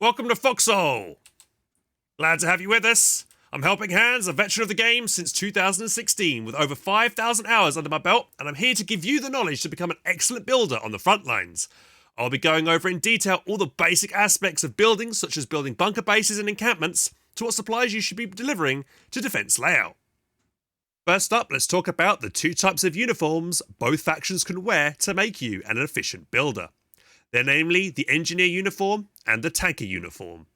Welcome to Foxhole! Glad to have you with us. I'm HelpingHans, a veteran of the game since 2016 with over 5,000 hours under my belt, and I'm here to give you the knowledge to become an excellent builder on the front lines. I'll be going over in detail all the basic aspects of building, such as building bunker bases and encampments, to what supplies you should be delivering to defense layout. First up, let's talk about the two types of uniforms both factions can wear to make you an efficient builder. They're namely the engineer uniform and the tanker uniform.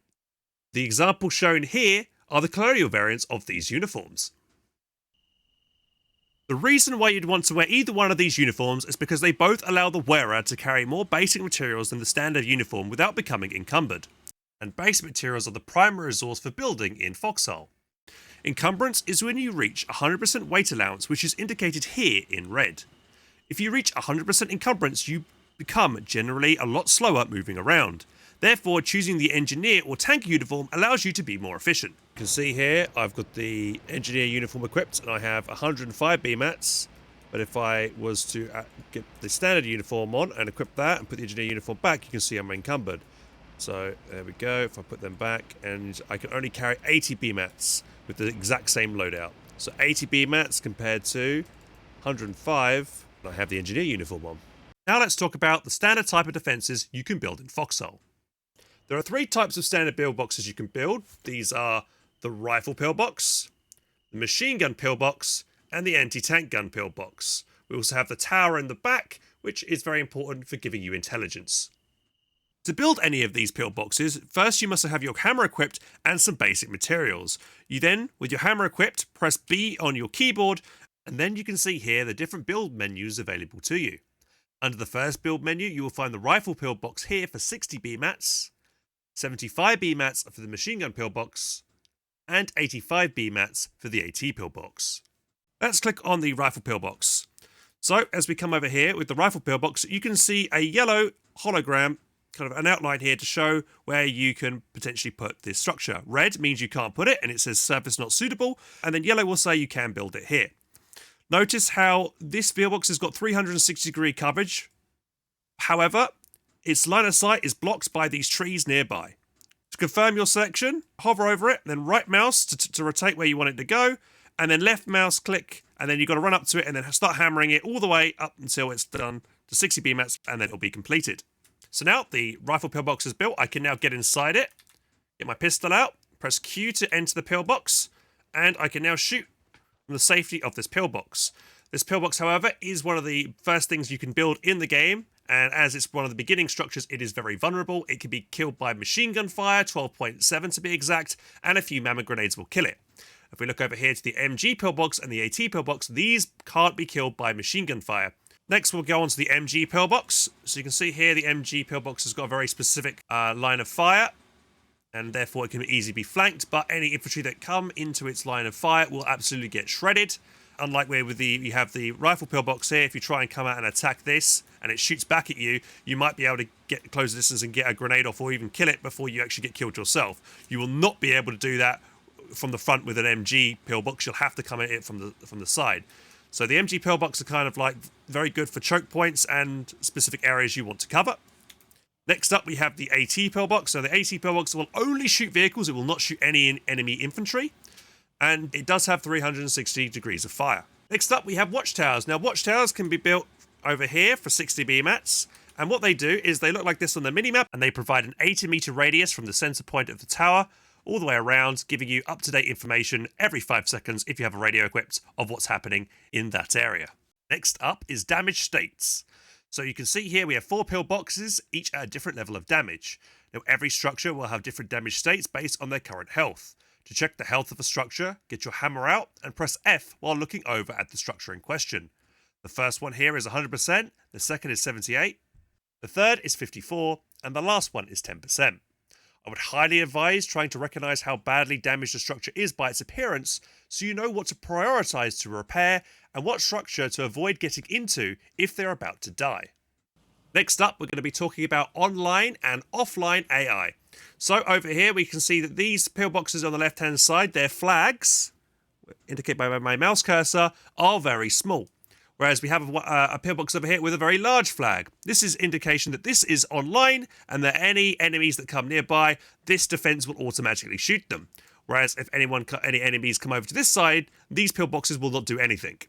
The examples shown here are the colonial variants of these uniforms. The reason why you'd want to wear either one of these uniforms is because they both allow the wearer to carry more basic materials than the standard uniform without becoming encumbered. And basic materials are the primary resource for building in Foxhole. Encumbrance is when you reach 100% weight allowance, which is indicated here in red. If you reach 100% encumbrance, you become generally a lot slower moving around. Therefore, choosing the engineer or tanker uniform allows you to be more efficient. You can see here I've got the engineer uniform equipped and I have 105 BMATs. But if I was to get the standard uniform on and equip that and put the engineer uniform back, you can see I'm encumbered. So there we go. If I put them back, and I can only carry 80 BMATs with the exact same loadout. So 80 BMATs compared to 105, and I have the engineer uniform on. Now let's talk about the standard type of defences you can build in Foxhole. There are three types of standard pillboxes you can build. These are the rifle pillbox, the machine gun pillbox, and the anti-tank gun pillbox. We also have the tower in the back, which is very important for giving you intelligence. To build any of these pillboxes, first you must have your hammer equipped and some basic materials. You then, with your hammer equipped, press B on your keyboard, and then you can see here the different build menus available to you. Under the first build menu, you will find the rifle pillbox here for 60 BMATs, 75 BMATs for the machine gun pillbox, and 85 BMATs for the AT pillbox. Let's click on the rifle pillbox. So, as we come over here with the rifle pillbox, you can see a yellow hologram, kind of an outline here to show where you can potentially put this structure. Red means you can't put it, and it says surface not suitable, and then yellow will say you can build it here. Notice how this pillbox has got 360-degree coverage. However, its line of sight is blocked by these trees nearby. To confirm your selection, hover over it, then right mouse to rotate where you want it to go, and then left mouse click, and then you've got to run up to it and then start hammering it all the way up until it's done to 60 BMATs, and then it'll be completed. So now the rifle pillbox is built. I can now get inside it, get my pistol out, press Q to enter the pillbox, and I can now shoot from the safety of this pillbox. This pillbox, however, is one of the first things you can build in the game, and as it's one of the beginning structures, it is very vulnerable. It can be killed by machine gun fire, 12.7 to be exact, and a few mammoth grenades will kill it. If we look over here to the MG pillbox and the AT pillbox, these can't be killed by machine gun fire. Next, we'll go on to the MG pillbox. So you can see here the MG pillbox has got a very specific line of fire, and therefore it can easily be flanked, but any infantry that come into its line of fire will absolutely get shredded. Unlike where with you have the rifle pillbox here, if you try and come out and attack this and it shoots back at you, you might be able to get close distance and get a grenade off or even kill it before you actually get killed yourself. You will not be able to do that from the front with an MG pillbox. You'll have to come at it from the side. So the MG pillbox are kind of like very good for choke points and specific areas you want to cover. Next up, we have the AT pillbox. So the AT pillbox will only shoot vehicles. It will not shoot any enemy infantry. And it does have 360 degrees of fire. Next up, we have watchtowers. Now, watchtowers can be built over here for 60 BMATs. And what they do is they look like this on the minimap, and they provide an 80-meter radius from the center point of the tower all the way around, giving you up-to-date information every 5 seconds if you have a radio equipped of what's happening in that area. Next up is damage states. So you can see here we have 4 pillboxes, each at a different level of damage. Now every structure will have different damage states based on their current health. To check the health of a structure, get your hammer out and press F while looking over at the structure in question. The first one here is 100%, the second is 78%, the third is 54%, and the last one is 10%. I would highly advise trying to recognise how badly damaged a structure is by its appearance, so you know what to prioritise to repair and what structure to avoid getting into if they're about to die. Next up, we're going to be talking about online and offline AI. So over here we can see that these pillboxes on the left hand side, their flags, indicated by my mouse cursor, are very small. Whereas we have a pillbox over here with a very large flag. This is indication that this is online and that any enemies that come nearby, this defense will automatically shoot them. Whereas if any enemies come over to this side, these pillboxes will not do anything.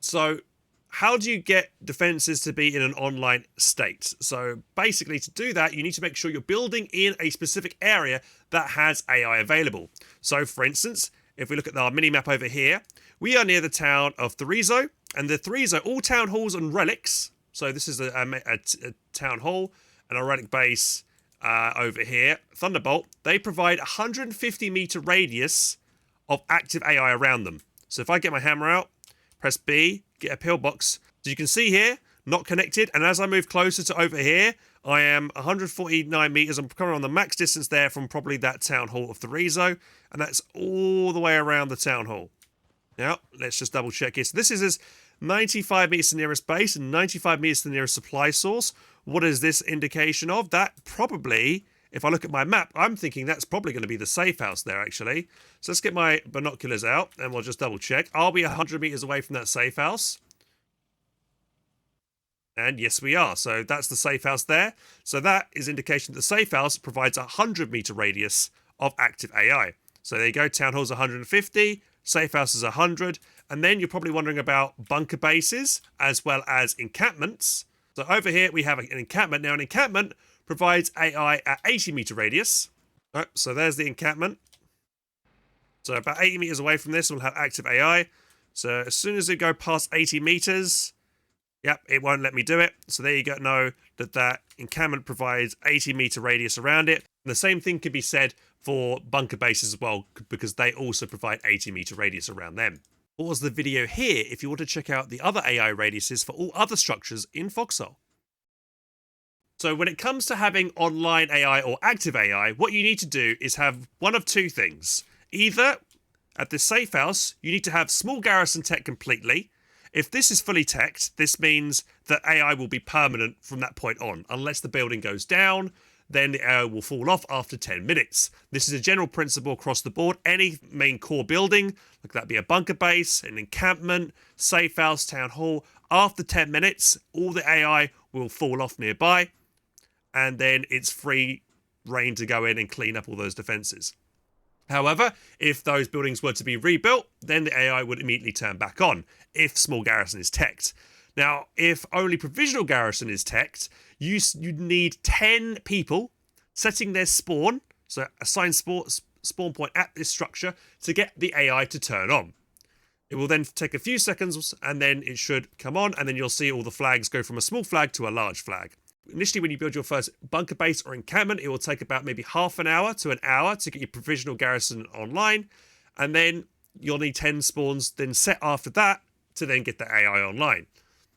So how do you get defenses to be in an online state? So basically to do that, you need to make sure you're building in a specific area that has AI available. So for instance, if we look at our mini-map over here, we are near the town of Threzo, and the Threzo, all town halls and relics. So this is a town hall and a relic base over here. Thunderbolt, they provide 150 meter radius of active AI around them. So if I get my hammer out, press B, get a pillbox. So you can see here, not connected. And as I move closer to over here, I am 149 meters. I'm coming on the max distance there from probably that town hall of Threzo. And that's all the way around the town hall. Now, let's just double check here. So this is 95 meters to the nearest base and 95 meters to the nearest supply source. What is this indication of? That probably, if I look at my map, I'm thinking that's probably going to be the safe house there, actually. So let's get my binoculars out and we'll just double check. Are we 100 meters away from that safe house? And yes, we are. So that's the safe house there. So that is indication that the safe house provides a 100 meter radius of active AI. So there you go. Town hall's 150. Safe house is 100. And then you're probably wondering about bunker bases as well as encampments. So over here we have an encampment. Now an encampment provides AI at 80 meter radius. Right, so there's the encampment. So about 80 meters away from this we'll have active AI. So as soon as we go past 80 meters, yep, it won't let me do it. So there you go, know that encampment provides 80 meter radius around it. And the same thing can be said for bunker bases as well, because they also provide 80 meter radius around them. Pause the video here if you want to check out the other AI radiuses for all other structures in Foxhole. So when it comes to having online AI or active AI, what you need to do is have one of two things. Either at this safe house, you need to have small garrison tech completely. If this is fully teched, this means that AI will be permanent from that point on. Unless the building goes down, then the AI will fall off after 10 minutes. This is a general principle across the board. Any main core building, like that be a bunker base, an encampment, safe house, town hall, after 10 minutes, all the AI will fall off nearby, and then it's free reign to go in and clean up all those defenses. However, if those buildings were to be rebuilt, then the AI would immediately turn back on, if small garrison is teched. Now, if only provisional garrison is teched, you'd need 10 people setting their spawn, so assign spawn point at this structure, to get the AI to turn on. It will then take a few seconds, and then it should come on, and then you'll see all the flags go from a small flag to a large flag. Initially, when you build your first bunker base or encampment, it will take about maybe half an hour to an hour to get your provisional garrison online, and then you'll need 10 spawns then set after that to then get the AI online.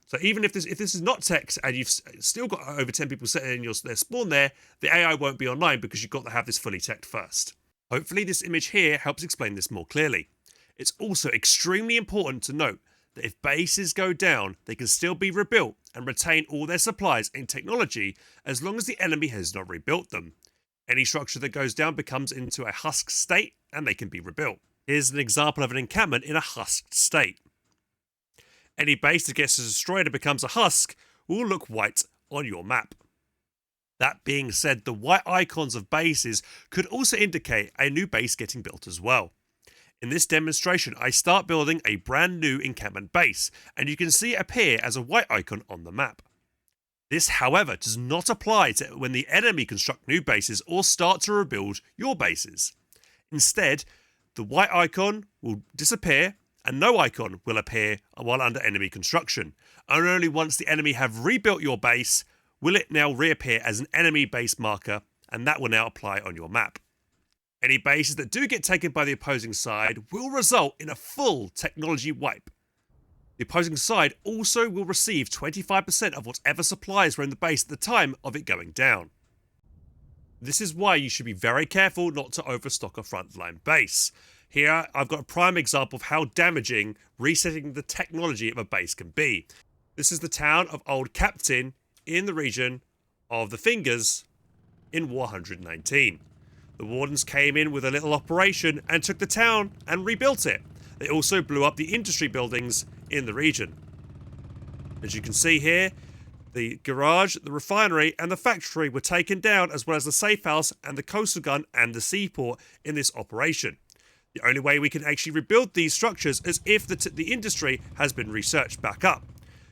So even if this is not teched and you've still got over 10 people setting in their spawn there, the AI won't be online because you've got to have this fully teched first. Hopefully this image here helps explain this more clearly. It's also extremely important to note that if bases go down, they can still be rebuilt and retain all their supplies and technology as long as the enemy has not rebuilt them. Any structure that goes down becomes into a husk state and they can be rebuilt. Here's an example of an encampment in a husked state. Any base that gets destroyed and becomes a husk will look white on your map. That being said, the white icons of bases could also indicate a new base getting built as well. In this demonstration, I start building a brand new encampment base, and you can see it appear as a white icon on the map. This, however, does not apply to when the enemy construct new bases or start to rebuild your bases. Instead, the white icon will disappear and no icon will appear while under enemy construction. And only once the enemy have rebuilt your base will it now reappear as an enemy base marker, and that will now apply on your map. Any bases that do get taken by the opposing side will result in a full technology wipe. The opposing side also will receive 25% of whatever supplies were in the base at the time of it going down. This is why you should be very careful not to overstock a frontline base. Here I've got a prime example of how damaging resetting the technology of a base can be. This is the town of Old Captain in the region of the Fingers in War 119. The Wardens came in with a little operation and took the town and rebuilt it. They also blew up the industry buildings in the region. As you can see here, the garage, the refinery, and the factory were taken down, as well as the safe house and the coastal gun and the seaport in this operation. The only way we can actually rebuild these structures is if the industry has been researched back up.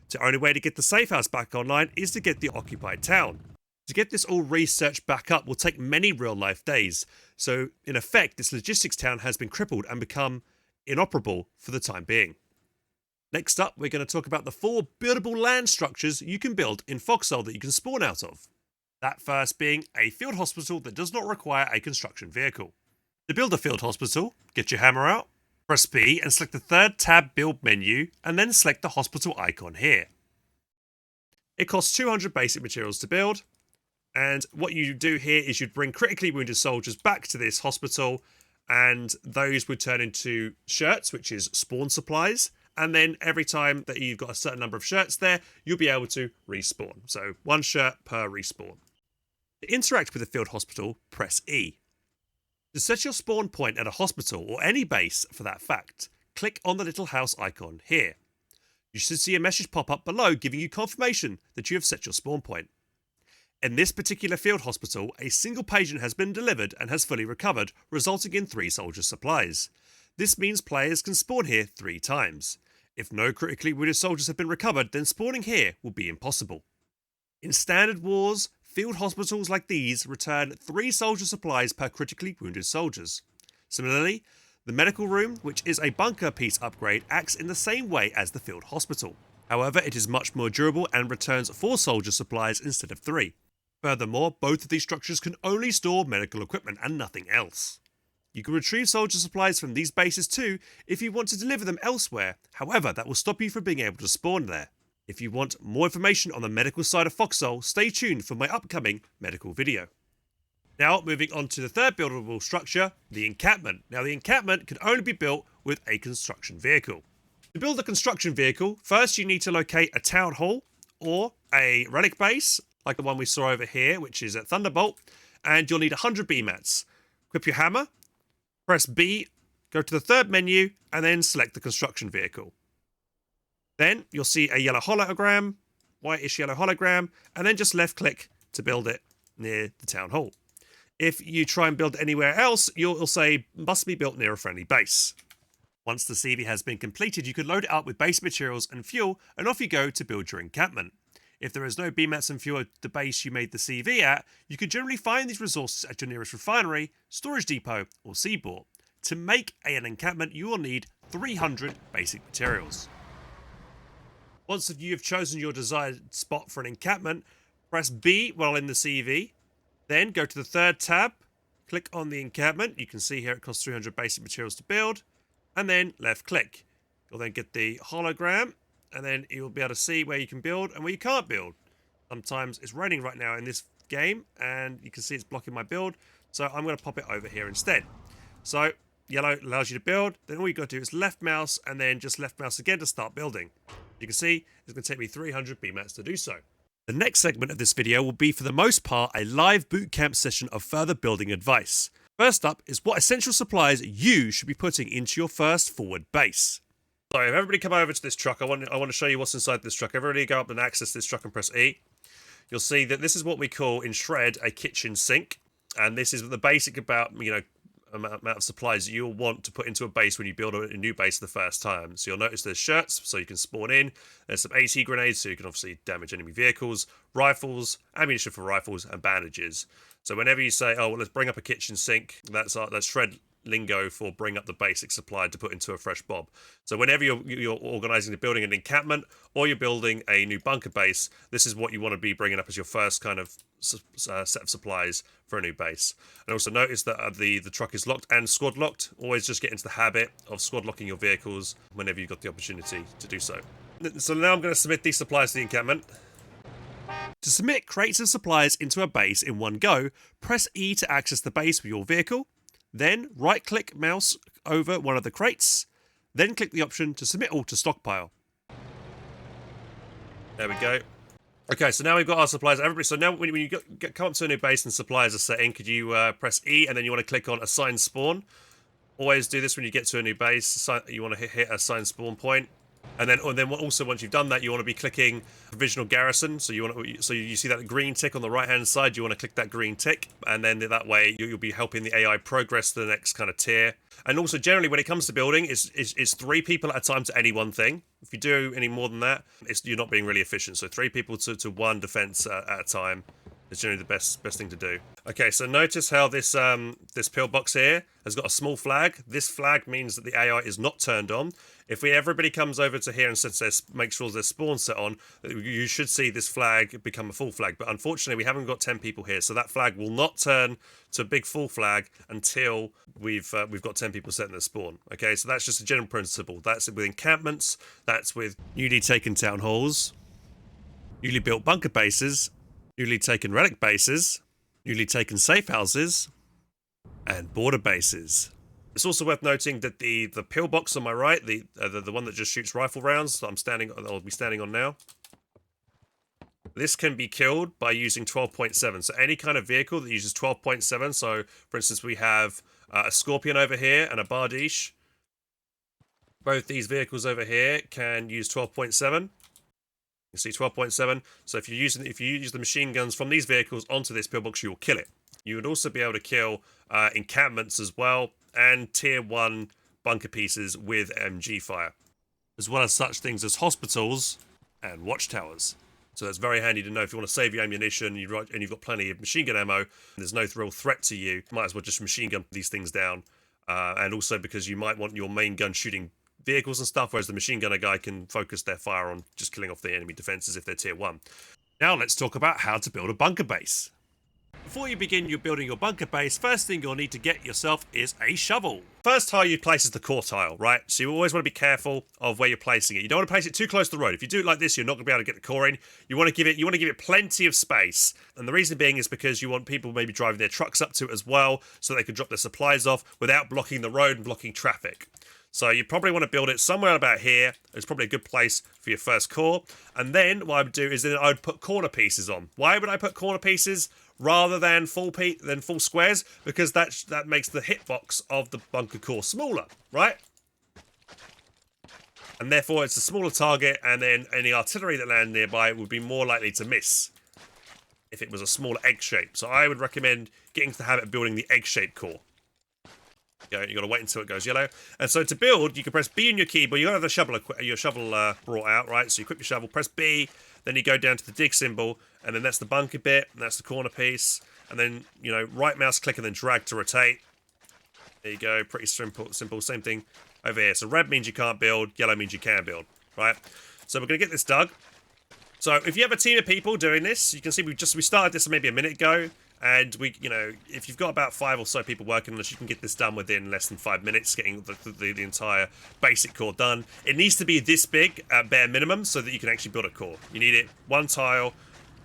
The only way to get the safe house back online is to get the occupied town. To get this all researched back up will take many real-life days, so in effect this logistics town has been crippled and become inoperable for the time being. Next up, we're going to talk about the 4 buildable land structures you can build in Foxhole that you can spawn out of. That first being a field hospital that does not require a construction vehicle. To build a field hospital, get your hammer out, press B and select the 3rd tab build menu, and then select the hospital icon here. It costs 200 basic materials to build, and what you do here is you'd bring critically wounded soldiers back to this hospital, and those would turn into shirts, which is spawn supplies, and then every time that you've got a certain number of shirts there, you'll be able to respawn. So 1 shirt per respawn. To interact with the field hospital, press E. To set your spawn point at a hospital, or any base for that fact, click on the little house icon here. You should see a message pop up below giving you confirmation that you have set your spawn point. In this particular field hospital, a single patient has been delivered and has fully recovered, resulting in 3 soldier supplies. This means players can spawn here 3 times. If no critically wounded soldiers have been recovered, then spawning here will be impossible. In standard wars, field hospitals like these return 3 soldier supplies per critically wounded soldiers. Similarly, the medical room, which is a bunker piece upgrade, acts in the same way as the field hospital. However, it is much more durable and returns 4 soldier supplies instead of 3. Furthermore, both of these structures can only store medical equipment and nothing else. You can retrieve soldier supplies from these bases too if you want to deliver them elsewhere, however that will stop you from being able to spawn there. If you want more information on the medical side of Foxhole, stay tuned for my upcoming medical video. Now moving on to the 3rd buildable structure, the encampment. Now the encampment can only be built with a construction vehicle. To build a construction vehicle, first you need to locate a town hall or a relic base, like the one we saw over here, which is at Thunderbolt, and you'll need 100 BMATs. Equip your hammer, press B, go to the 3rd menu, and then select the construction vehicle. Then you'll see a yellow hologram, whitish yellow hologram, and then just left click to build it near the town hall. If you try and build it anywhere else, you'll say must be built near a friendly base. Once the CV has been completed, you can load it up with base materials and fuel, and off you go to build your encampment. If there is no BMATs and fuel at the base you made the CV at, you can generally find these resources at your nearest refinery, storage depot, or seaport. To make an encampment, you will need 300 basic materials. Once you have chosen your desired spot for an encampment, press B while in the CV, then go to the 3rd tab, click on the encampment. You can see here it costs 300 basic materials to build, and then left click. You'll then get the hologram, and then you'll be able to see where you can build and where you can't build. Sometimes it's raining right now in this game, and you can see it's blocking my build, so I'm going to pop it over here instead. So yellow allows you to build, then all you got to do is left mouse and then just left mouse again to start building. You can see it's going to take me 300 BMATs to do so. The next segment of this video will be for the most part a live bootcamp session of further building advice. First up is what essential supplies you should be putting into your first forward base. So if everybody come over to this truck, I want to show you what's inside this truck. Everybody go up and access this truck and press E. You'll see that this is what we call in Shred a kitchen sink, and this is the basic amount of supplies that you'll want to put into a base when you build a new base the first time. So you'll notice there's shirts, so you can spawn in. There's some AT grenades, so you can obviously damage enemy vehicles, rifles, ammunition for rifles, and bandages. So whenever you say, oh, well, let's bring up a kitchen sink, that's Shred lingo for bring up the basic supply to put into a fresh bob. So whenever you're organising the building an encampment or you're building a new bunker base, this is what you want to be bringing up as your first kind of set of supplies for a new base. And also notice that the truck is locked and squad locked. Always just get into the habit of squad locking your vehicles whenever you've got the opportunity to do so. So now I'm going to submit these supplies to the encampment. To submit crates of supplies into a base in one go, press E to access the base with your vehicle. Then right-click mouse over one of the crates, then click the option to submit all to stockpile. There we go. Okay, so now we've got our supplies. Everybody, so now when you come up to a new base and supplies are setting, could you press E and then you want to click on assign spawn? Always do this when you get to a new base. You want to hit assign spawn point. And then also once you've done that, you want to be clicking provisional garrison. So you see that green tick on the right hand side. You want to click that green tick, and then that way you'll be helping the AI progress to the next kind of tier. And also generally when it comes to building, it's 3 people at a time to any one thing. If you do any more than that, you're not being really efficient. So 3 people to 1 defense at a time is generally the best thing to do. Okay, so notice how this pillbox here has got a small flag. This flag means that the AI is not turned on. If everybody comes over to here and make sure there's spawn set on, you should see this flag become a full flag. But unfortunately, we haven't got 10 people here, so that flag will not turn to a big full flag until we've got 10 people set in the spawn. Okay, so that's just a general principle. That's with encampments. That's with newly taken town halls, newly built bunker bases, newly taken relic bases, newly taken safe houses, and border bases. It's also worth noting that the pillbox on my right, the one that just shoots rifle rounds, that I'll be standing on now. This can be killed by using 12.7. So any kind of vehicle that uses 12.7. So for instance, we have a Scorpion over here and a Bardiche. Both these vehicles over here can use 12.7. You see 12.7. So if you use the machine guns from these vehicles onto this pillbox, you will kill it. You would also be able to kill encampments as well, and tier 1 bunker pieces with MG fire, as well as such things as hospitals and watchtowers. So that's very handy to know if you want to save your ammunition and you've got plenty of machine gun ammo and there's no real threat to you. Might as well just machine gun these things down. And also because you might want your main gun shooting vehicles and stuff, whereas the machine gunner guy can focus their fire on just killing off the enemy defenses if they're tier 1. Now let's talk about how to build a bunker base. Before you begin building your bunker base, first thing you'll need to get yourself is a shovel. First tile you place is the core tile, right? So you always want to be careful of where you're placing it. You don't want to place it too close to the road. If you do it like this, you're not going to be able to get the core in. You want to give it plenty of space. And the reason being is because you want people maybe driving their trucks up to it as well, so they can drop their supplies off without blocking the road and blocking traffic. So you probably want to build it somewhere about here. It's probably a good place for your first core. And then what I would do is I would put corner pieces on. Why would I put corner pieces rather than full squares? Because that makes the hitbox of the bunker core smaller, right? And therefore it's a smaller target, and then any artillery that land nearby would be more likely to miss if it was a smaller egg shape. So I would recommend getting to the habit of building the egg shaped core. You got to wait until it goes yellow. And so to build, you can press B on your keyboard. You got to have your shovel brought out, right? So you equip your shovel, press B, then you go down to the dig symbol, and then that's the bunker bit, and that's the corner piece. And then, right mouse click and then drag to rotate. There you go, pretty simple. Same thing over here. So red means you can't build, yellow means you can build, right? So we're going to get this dug. So if you have a team of people doing this, you can see we started this maybe a minute ago. And if you've got about 5 or so people working on this, you can get this done within less than 5 minutes, getting the entire basic core done. It needs to be this big at bare minimum so that you can actually build a core. You need it 1 tile,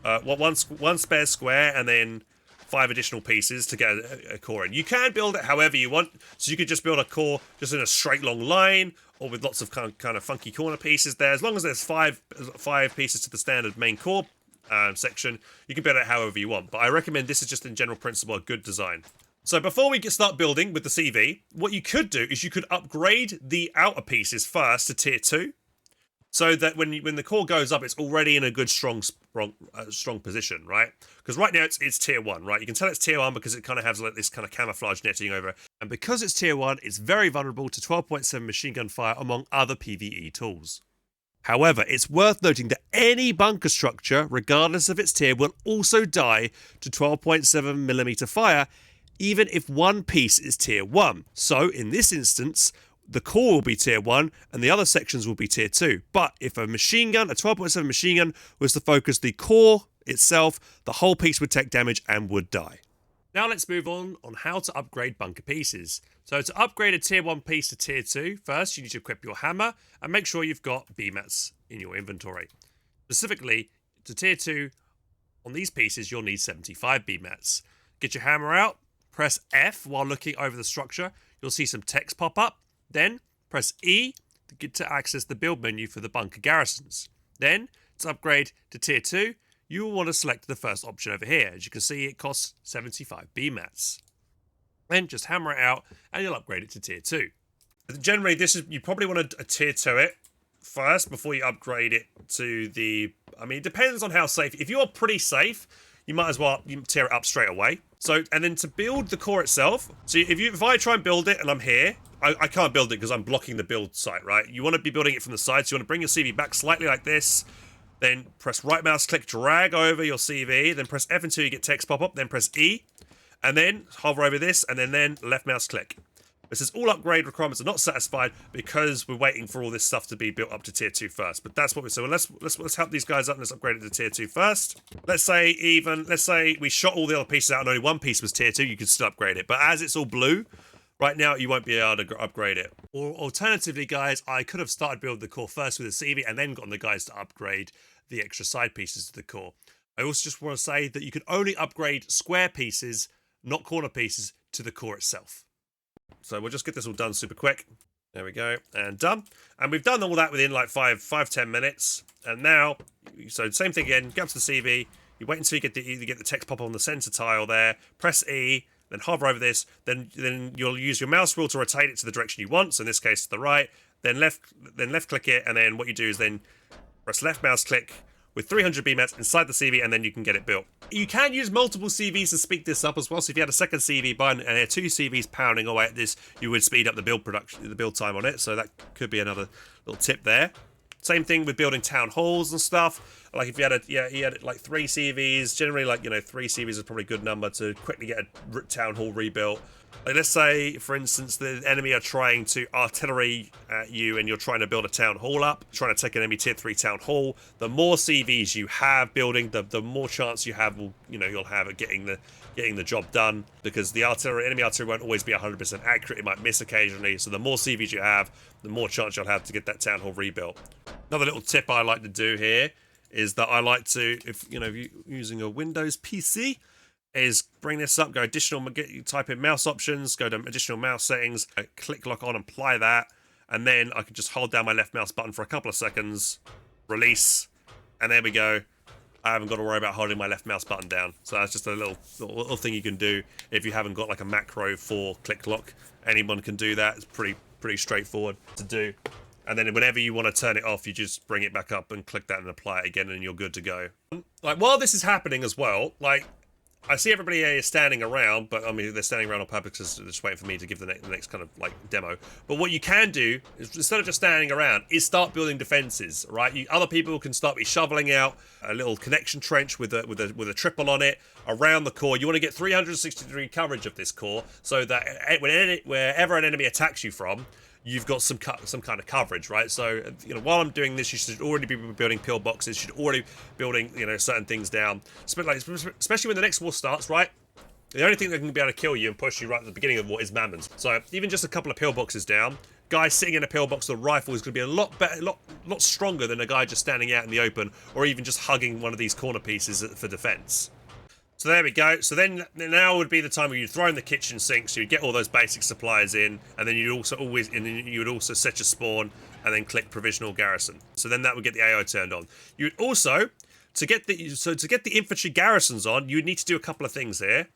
one spare square, and then 5 additional pieces to get a core in. You can build it however you want, so you could just build a core just in a straight long line, or with lots of kind of funky corner pieces there. As long as there's 5 pieces to the standard main core section, you can build it however you want. But I recommend this is just in general principle a good design. So before we start building with the CV, what you could do is you could upgrade the outer pieces first to tier 2, so that when the core goes up, it's already in a good strong position, right? Because right now it's tier 1, right? You can tell it's tier 1 because it kind of has like this kind of camouflage netting over it. And because it's tier 1, it's very vulnerable to 12.7 machine gun fire among other PvE tools. However, it's worth noting that any bunker structure, regardless of its tier, will also die to 12.7mm fire, even if one piece is tier 1. So, in this instance, the core will be tier 1 and the other sections will be tier 2. But if a machine gun, a 12.7 machine gun, was to focus the core itself, the whole piece would take damage and would die. Now let's move on how to upgrade bunker pieces. So to upgrade a tier 1 piece to tier 2, first you need to equip your hammer and make sure you've got BMATs in your inventory. Specifically, to tier 2, on these pieces you'll need 75 BMATs. Get your hammer out, press F while looking over the structure. You'll see some text pop up. Then press E to access the build menu for the bunker garrisons. Then, to upgrade to tier 2, you will want to select the first option over here. As you can see, it costs 75 BMATs. Then just hammer it out and you'll upgrade it to tier 2. Generally, you probably want to tier 2 it first before you upgrade it to the... I mean, it depends on how safe. If you're pretty safe, you might as well tear it up straight away. So, and then to build the core itself, so if I try and build it and I'm here, I can't build it because I'm blocking the build site, right? You want to be building it from the side, so you want to bring your CV back slightly like this, then press right mouse click, drag over your CV, then press F until you get text pop up, then press E, and then hover over this, and then left mouse click. It says all upgrade requirements are not satisfied because we're waiting for all this stuff to be built up to tier 2 first. But that's what we so let's help these guys up and let's upgrade it to tier 2 first. Let's say we shot all the other pieces out and only one piece was tier 2, you could still upgrade it. But as it's all blue, right now you won't be able to upgrade it. Or alternatively, guys, I could have started building the core first with a CV and then gotten the guys to upgrade the extra side pieces to the core. I also just want to say that you can only upgrade square pieces, not corner pieces, to the core itself. So we'll just get this all done super quick. There we go, and done. And we've done all that within like 5-10 minutes. And now, so same thing again, go up to the CV, you wait until you get the text pop on the center tile there, press E, then hover over this, then you'll use your mouse wheel to rotate it to the direction you want, so in this case to the right, then left click it, and then what you do is then press left mouse click with 300 BMATs inside the CV, and then you can get it built. You can use multiple CVs to speed this up as well, so if you had a second CV by and 2 CVs pounding away at this, you would speed up the build time on it, so that could be another little tip there. Same thing with building town halls and stuff. Like if you had like 3 CVs, generally like, 3 CVs is probably a good number to quickly get a town hall rebuilt. Like let's say, for instance, the enemy are trying to artillery at you and you're trying to build a town hall up, trying to take an enemy tier 3 town hall. The more CVs you have building, the more chance you have you'll have at getting the job done, because the enemy artillery won't always be 100% accurate. It might miss occasionally, so the more CVs you have, the more chance you'll have to get that town hall rebuilt. Another little tip I like to do here is that I like to, if you're using a Windows PC, is bring this up, go additional, type in mouse options, go to additional mouse settings, click lock on, apply that, and then I can just hold down my left mouse button for a couple of seconds, release, and there we go. I haven't got to worry about holding my left mouse button down. So that's just a little thing you can do if you haven't got like a macro for click lock. Anyone can do that. It's pretty straightforward to do. And then whenever you want to turn it off, you just bring it back up and click that and apply it again, and you're good to go. Like while this is happening as well, like I see everybody here is standing around, but I mean they're standing around on purpose because they're just waiting for me to give the next kind of like demo. But what you can do is, instead of just standing around, is start building defenses. Right? Other people can start shoveling out a little connection trench with a triple on it around the core. You want to get 360-degree coverage of this core, so that wherever an enemy attacks you from, you've got some kind of coverage, right? So, while I'm doing this, you should already be building pillboxes, you should already be building, certain things down. Especially when the next war starts, right? The only thing that can be able to kill you and push you right at the beginning of the war is mammons. So, even just a couple of pillboxes down, guy sitting in a pillbox with a rifle is going to be a lot better, lot stronger than a guy just standing out in the open, or even just hugging one of these corner pieces for defense. So there we go. So then now would be the time where you throw in the kitchen sink, so you get all those basic supplies in, and then you would also set your spawn and then click provisional garrison. So then that would get the AO turned on. You would also to get the infantry garrisons on, you would need to do a couple of things here.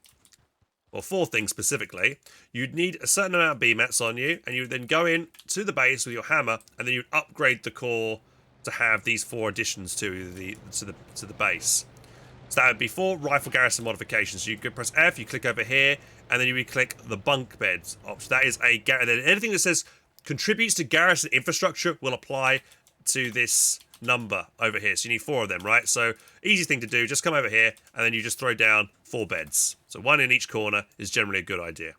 Or 4 things specifically. You'd need a certain amount of BMATs on you, and you would then go in to the base with your hammer, and then you'd upgrade the core to have these 4 additions to the base. So that would be 4 rifle garrison modifications. So you could press F, you click over here, and then you would click the bunk beds option. That is anything that says contributes to garrison infrastructure will apply to this number over here. So you need 4 of them, right? So easy thing to do, just come over here, and then you just throw down 4 beds. So 1 in each corner is generally a good idea.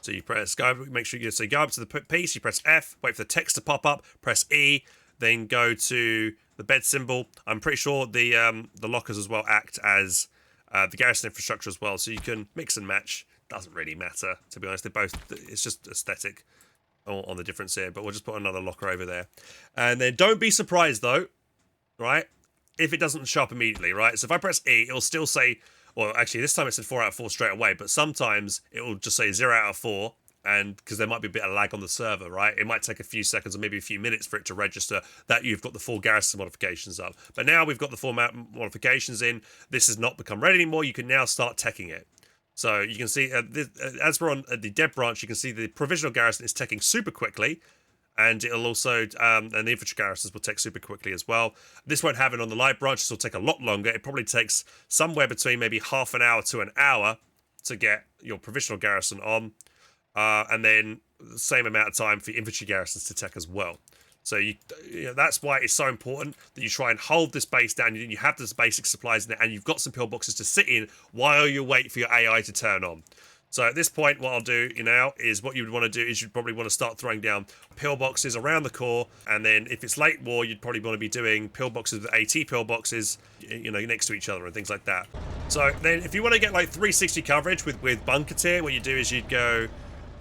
So you press make sure you go up to the piece, you press F, wait for the text to pop up, press E, then go to the bed symbol. I'm pretty sure the lockers as well act as the garrison infrastructure as well, so you can mix and match. Doesn't really matter, to be honest. They're both, it's just aesthetic on the difference here, but we'll just put another locker over there. And then don't be surprised though, right, if it doesn't show up immediately, right? So if I press E, it'll still say, well, actually this time it said 4 out of 4 straight away, but sometimes it will just say 0 out of 4, and because there might be a bit of lag on the server, right? It might take a few seconds or maybe a few minutes for it to register that you've got the 4 garrison modifications up. But now we've got the 4 modifications in. This has not become ready anymore. You can now start teching it. So you can see, as we're on the dev branch, you can see the provisional garrison is teching super quickly. And it'll also, and the infantry garrisons will take super quickly as well. This won't have it on the light branches, it'll take a lot longer. It probably takes somewhere between maybe half an hour to an hour to get your provisional garrison on. And then the same amount of time for infantry garrisons to tech as well. So that's why it's so important that you try and hold this base down. You have this basic supplies in there, and you've got some pillboxes to sit in while you wait for your AI to turn on. So at this point, what I'll do now is what you would want to do is you'd probably want to start throwing down pillboxes around the core, and then if it's late war, you'd probably want to be doing pillboxes with AT pillboxes, next to each other and things like that. So then, if you want to get like 360 coverage with bunker tier, what you do is you'd go.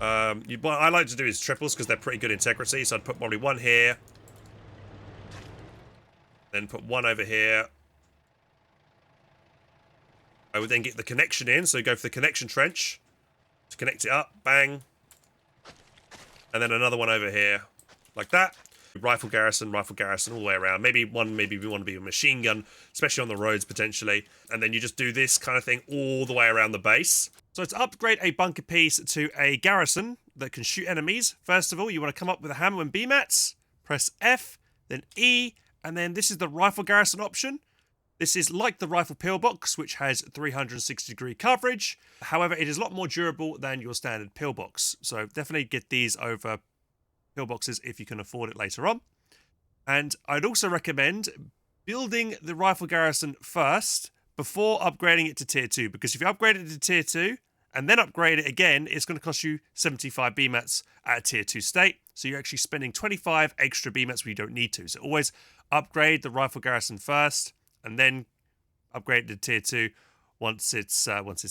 What I like to do is triples because they're pretty good integrity. So I'd put probably one here, then put one over here. I would then get the connection in, so go for the connection trench to connect it up, bang, and then another one over here, like that. Rifle garrison, all the way around. Maybe we want to be a machine gun, especially on the roads potentially. And then you just do this kind of thing all the way around the base. So to upgrade a bunker piece to a garrison that can shoot enemies, first of all, you want to come up with a hammer and BMATs, press F, then E, and then this is the rifle garrison option. This is like the rifle pillbox, which has 360-degree coverage. However, it is a lot more durable than your standard pillbox. So definitely get these over pillboxes if you can afford it later on. And I'd also recommend building the rifle garrison first before upgrading it to tier 2, because if you upgrade it to tier 2 and then upgrade it again, it's going to cost you 75 BMATs at a tier 2 state. So you're actually spending 25 extra BMATs where you don't need to. So always upgrade the rifle garrison first and then upgrade it to tier 2 once it's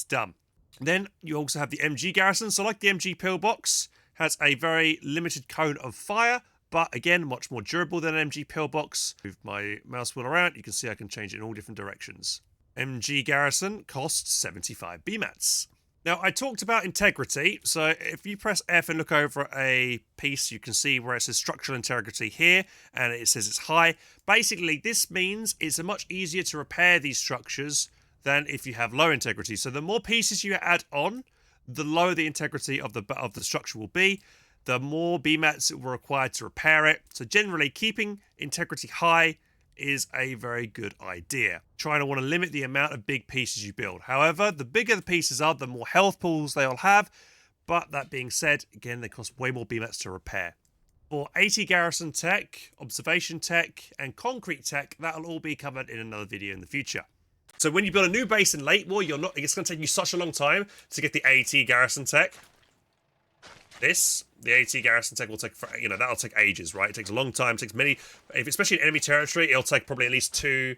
done. Then you also have the MG garrison. So like the MG pillbox, has a very limited cone of fire, but again, much more durable than an MG pillbox. Move my mouse wheel around, you can see I can change it in all different directions. MG garrison costs 75 BMATs. Now, I talked about integrity, so if you press F and look over a piece, you can see where it says structural integrity here, and it says it's high. Basically, this means it's much easier to repair these structures than if you have low integrity. So the more pieces you add on, the lower the integrity of the structure will be, the more BMATs it will require to repair it. So generally, keeping integrity high is a very good idea. Trying to want to limit the amount of big pieces you build. However, the bigger the pieces are, the more health pools they'll have. But that being said, again, they cost way more BMATs to repair. For AT garrison tech, observation tech, and concrete tech, that'll all be covered in another video in the future. So when you build a new base in late war, it's going to take you such a long time to get the AT garrison tech. The AT garrison tech will take, that'll take ages, right? It takes a long time. It takes many, especially in enemy territory, it'll take probably at least 2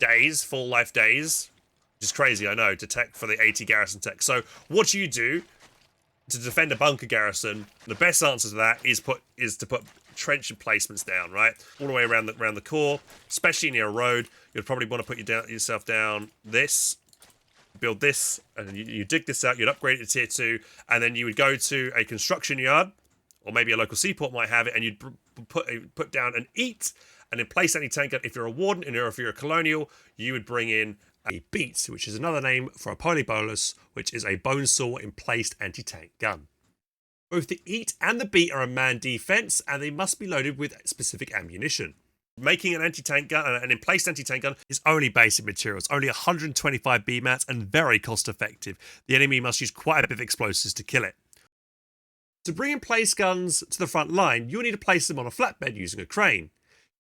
days, full life days, which is crazy, I know, to tech for the AT garrison tech. So what do you do to defend a bunker garrison? The best answer to that is to put trench emplacements down, right, all the way around the core, especially near a road. You'd probably want to put yourself down this, build this, and then you dig this out. You'd upgrade it to tier 2, and then you would go to a construction yard, or maybe a local seaport might have it, and you'd put down an EAT, and then place anti-tank gun. If you're a warden, and if you're a colonial, you would bring in a BEAT, which is another name for a polybolus, which is a bone saw emplaced anti-tank gun. Both the EAT and the BEAT are a man defense, and they must be loaded with specific ammunition. Making an anti-tank gun, an emplaced anti-tank gun, is only basic materials, only 125 BMATs, and very cost effective. The enemy must use quite a bit of explosives to kill it. To bring emplaced guns to the front line, you'll need to place them on a flatbed using a crane.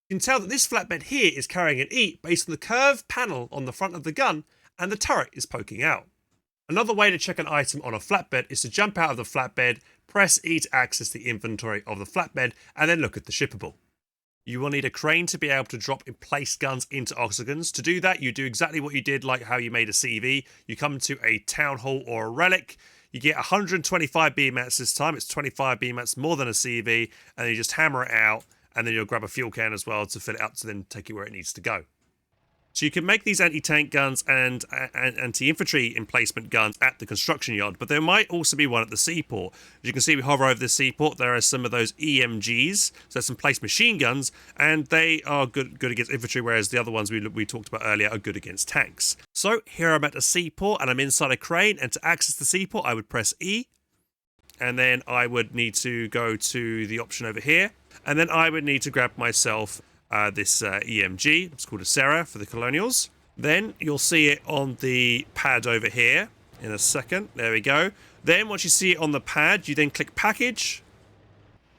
You can tell that this flatbed here is carrying an EAT based on the curved panel on the front of the gun, and the turret is poking out. Another way to check an item on a flatbed is to jump out of the flatbed, press E to access the inventory of the flatbed, and then look at the shippable. You will need a crane to be able to drop emplaced guns into octagons. To do that, you do exactly what you did, like how you made a CV. You come to a town hall or a relic. You get 125 BMATs this time. It's 25 BMATs more than a CV, and then you just hammer it out, and then you'll grab a fuel can as well to fill it up to then take it where it needs to go. So you can make these anti-tank guns and anti-infantry emplacement guns at the construction yard, but there might also be one at the seaport. As you can see, we hover over the seaport, there are some of those EMGs, so that's some placed machine guns, and they are good against infantry, whereas the other ones we talked about earlier are good against tanks. So here I'm at a seaport, and I'm inside a crane, and to access the seaport, I would press E, and then I would need to go to the option over here. And then I would need to grab myself this EMG. It's called a Sarah for the Colonials. Then you'll see it on the pad over here in a second. There we go. Then once you see it on the pad, you then click package.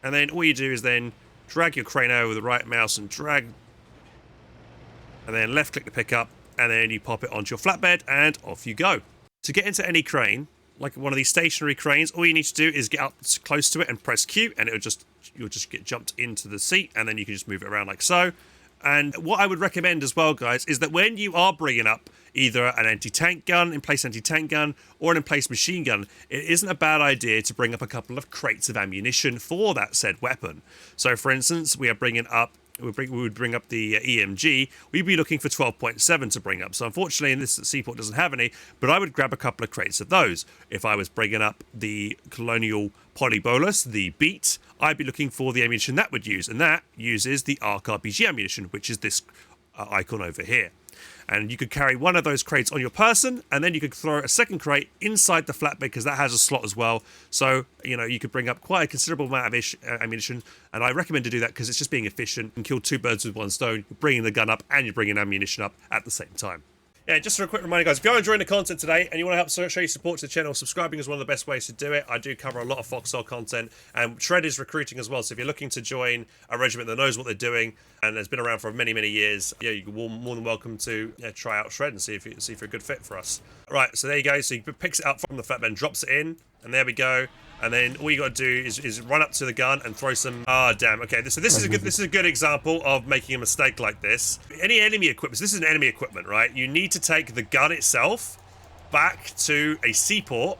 And then all you do is then drag your crane over with the right mouse and drag. And then left click to pick up. And then you pop it onto your flatbed and off you go. To get into any crane, like one of these stationary cranes, all you need to do is get up close to it and press Q, and you'll just get jumped into the seat, and then you can just move it around like so. And what I would recommend as well, guys, is that when you are bringing up either an anti-tank gun, in-place anti-tank gun, or an in-place machine gun, it isn't a bad idea to bring up a couple of crates of ammunition for that said weapon. So, for instance, we would bring up the EMG, we'd be looking for 12.7 to bring up. So unfortunately, in this seaport doesn't have any, but I would grab a couple of crates of those. If I was bringing up the Colonial Polybolus, the Beat, I'd be looking for the ammunition that would use, and that uses the ARC RPG ammunition, which is this icon over here. And you could carry one of those crates on your person, and then you could throw a second crate inside the flatbed because that has a slot as well. So, you know, you could bring up quite a considerable amount of ammunition, and I recommend to do that because it's just being efficient and kill two birds with one stone. You're bringing the gun up and you're bringing ammunition up at the same time. Yeah, just a quick reminder, guys, if you're enjoying the content today and you want to help show your support to the channel, subscribing is one of the best ways to do it. I do cover a lot of Foxhole content, and Shred is recruiting as well, so if you're looking to join a regiment that knows what they're doing and has been around for many, many years, yeah, you're more than welcome to try out Shred and see if you're a good fit for us. Right, so there you go. So he picks it up from the flatbed and drops it in, and there we go. And then all you got to do is run up to the gun and throw some. Ah, damn. Okay, so this is a good example of making a mistake like this. Any enemy equipment. So this is an enemy equipment, right? You need to take the gun itself back to a seaport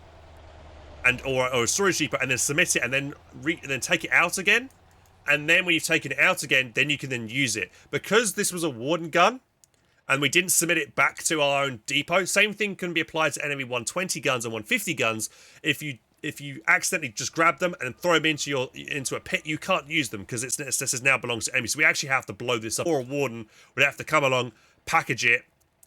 or a storage depot, and then submit it, and then take it out again. And then when you've taken it out again, then you can then use it. Because this was a Warden gun, and we didn't submit it back to our own depot. Same thing can be applied to enemy 120 guns and 150 guns. If you accidentally just grab them and throw them into a pit, you can't use them because this now belongs to enemy. So we actually have to blow this up. Or a Warden would have to come along, package it,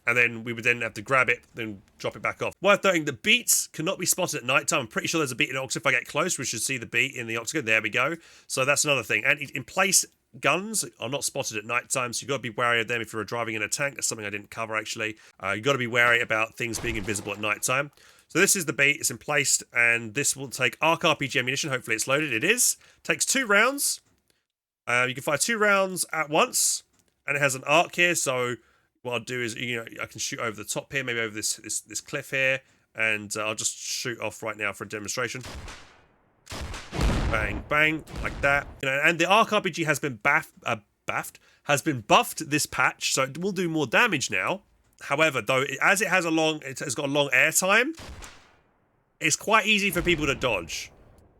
and then we would then have to grab it, then drop it back off. Worth noting, the beats cannot be spotted at night time. I'm pretty sure there's a beat in the octagon. If I get close, we should see the beat in the octagon. There we go. So that's another thing. And in place guns are not spotted at night time, so you've got to be wary of them if you're driving in a tank. That's something I didn't cover, actually. You've got to be wary about things being invisible at night time. So this is the beat, it's emplaced, and this will take ARC RPG ammunition. Hopefully it's loaded. It is. Takes 2 rounds. You can fire 2 rounds at once, and it has an arc here, so what I'll do is, I can shoot over the top here, maybe over this cliff here, and I'll just shoot off right now for a demonstration. Bang, bang, like that. And the ARC RPG has been buffed this patch, so it will do more damage now. However, though, as it has got a long air time, it's quite easy for people to dodge.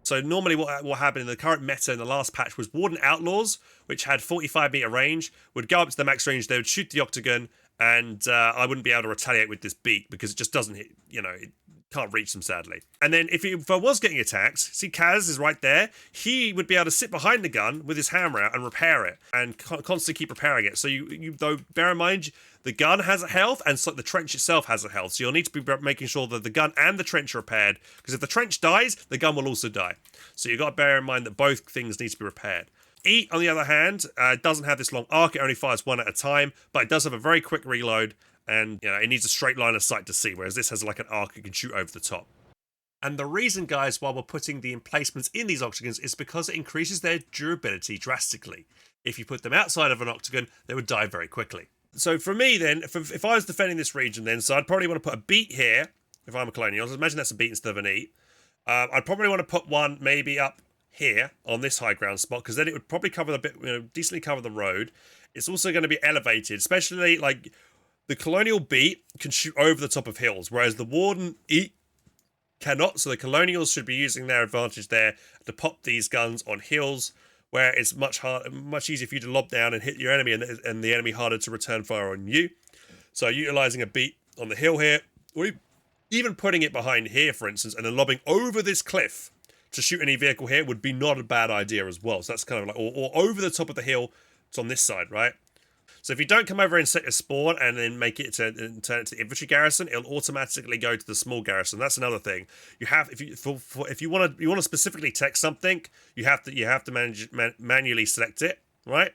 So normally what happened in the current meta in the last patch was Warden Outlaws, which had 45-meter range, would go up to the max range, they would shoot the octagon, and I wouldn't be able to retaliate with this beat because it just doesn't hit, it can't reach them, sadly. And then if I was getting attacked, see Kaz is right there, he would be able to sit behind the gun with his hammer out and repair it, and constantly keep repairing it. So though bear in mind, the gun has a health, and so the trench itself has a health. So you'll need to be making sure that the gun and the trench are repaired, because if the trench dies, the gun will also die. So you've got to bear in mind that both things need to be repaired. E, on the other hand, doesn't have this long arc. It only fires 1 at a time, but it does have a very quick reload, and it needs a straight line of sight to see, whereas this has like an arc it can shoot over the top. And the reason, guys, why we're putting the emplacements in these octagons is because it increases their durability drastically. If you put them outside of an octagon, they would die very quickly. So for me then, if I was defending this region then, so I'd probably want to put a beat here, if I'm a colonial. Imagine that's a beat instead of an E. I'd probably want to put one maybe up here on this high ground spot, because then it would probably cover the bit, decently cover the road. It's also going to be elevated, especially like the colonial beat can shoot over the top of hills, whereas the Warden E cannot. So the colonials should be using their advantage there to pop these guns on hills, where it's much easier for you to lob down and hit your enemy, and the enemy harder to return fire on you. So utilizing a beat on the hill here, or even putting it behind here, for instance, and then lobbing over this cliff to shoot any vehicle here would be not a bad idea as well. So that's kind of like, or over the top of the hill, it's on this side, right? So if you don't come over and set your spawn and then make it to turn it to the infantry garrison, it'll automatically go to the small garrison. That's another thing. You have if you want to specifically text something, you have to manually select it, right?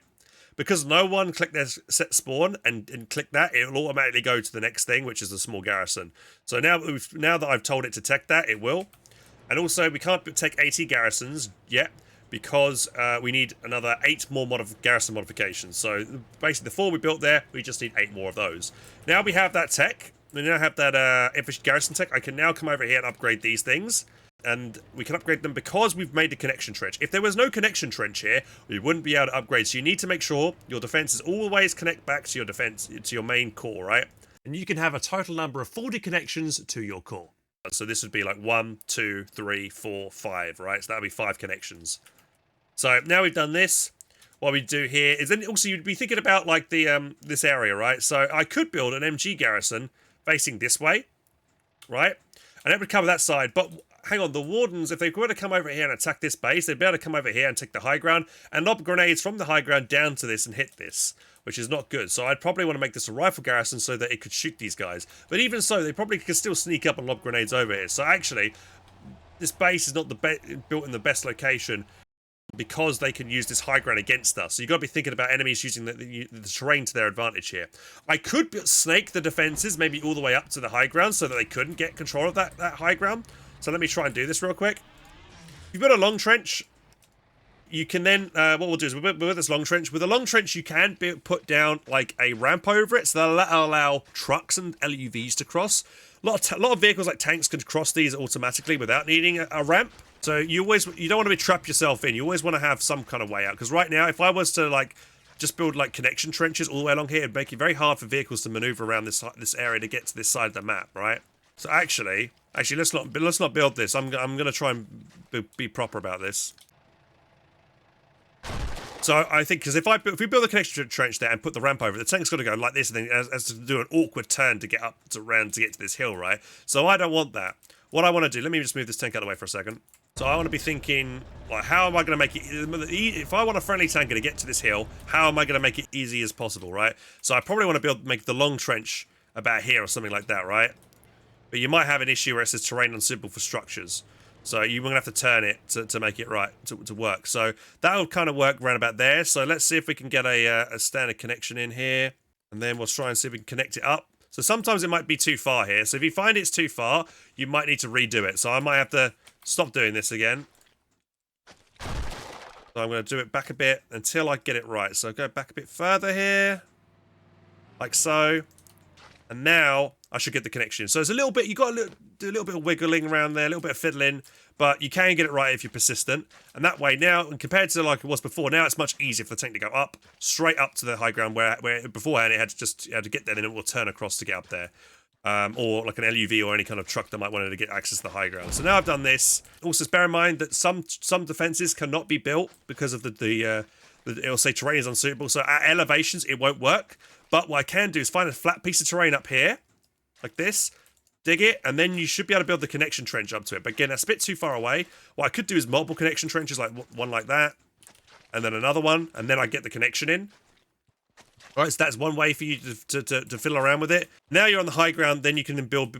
Because no one clicked their set spawn and click that, it will automatically go to the next thing, which is the small garrison. So now that I've told it to tech that, it will. And also, we can't take 80 garrisons yet because we need another 8 more garrison modifications. So basically, the 4 we built there, we just need 8 more of those. Now we have that tech. We now have that infantry garrison tech. I can now come over here and upgrade these things. And we can upgrade them because we've made the connection trench. If there was no connection trench here, we wouldn't be able to upgrade. So you need to make sure your defenses always connect back to your defense, to your main core, right? And you can have a total number of 40 connections to your core. So this would be like 1, 2, 3, 4, 5, right? So that would be 5 connections. So now we've done this. What we do here is then also you'd be thinking about like the this area, right? So I could build an MG garrison facing this way, right? And it would cover that side, but hang on, the wardens, if they were to come over here and attack this base, they'd be able to come over here and take the high ground and lob grenades from the high ground down to this and hit this, which is not good. So I'd probably want to make this a rifle garrison so that it could shoot these guys. But even so, they probably could still sneak up and lob grenades over here. So actually, this base is not built in the best location because they can use this high ground against us. So you've got to be thinking about enemies using the terrain to their advantage here. I could snake the defenses maybe all the way up to the high ground so that they couldn't get control of that high ground. So let me try and do this real quick. If you build a long trench, you can then, what we'll do is we'll build this long trench. With a long trench, you can put down like a ramp over it, so that'll allow trucks and LUVs to cross. A lot of vehicles like tanks can cross these automatically without needing a ramp. So you don't want to be trapped yourself in. You always want to have some kind of way out. Because right now, if I was to like just build like connection trenches all the way along here, it'd make it very hard for vehicles to maneuver around this area to get to this side of the map, right? So actually, let's not build this. I'm gonna try and be proper about this. So I think because if we build a connection trench there and put the ramp over, the tank's got to go like this and then as to do an awkward turn to get up to get to this hill, right? So I don't want that. What I want to do, let me just move this tank out of the way for a second. So I want to be thinking, like, how am I going to make it? If I want a friendly tanker to get to this hill, how am I going to make it easy as possible, right? So I probably want to make the long trench about here or something like that, right? But you might have an issue where it says terrain unsuitable for structures. So you're going to have to turn it to make it right, to work. So that will kind of work around about there. So let's see if we can get a standard connection in here. And then we'll try and see if we can connect it up. So sometimes it might be too far here. So if you find it's too far, you might need to redo it. So I might have to stop doing this again. So I'm going to do it back a bit until I get it right. So go back a bit further here. Like so. And now I should get the connection. So it's a little bit, you got to do a little bit of wiggling around there, a little bit of fiddling, but you can get it right if you're persistent. And that way now, and compared to like it was before, now it's much easier for the tank to go up, straight up to the high ground where beforehand it had to get there and it will turn across to get up there. Or like an LUV or any kind of truck that might want to get access to the high ground. So now I've done this. Also, bear in mind that some defenses cannot be built because of it'll say terrain is unsuitable. So at elevations, it won't work. But what I can do is find a flat piece of terrain up here, like this, dig it, and then you should be able to build the connection trench up to it. But again, that's a bit too far away. What I could do is multiple connection trenches, like one like that, and then another one, and then I get the connection in. Right, so that's one way for you to fiddle around with it. Now you're on the high ground, then you can build,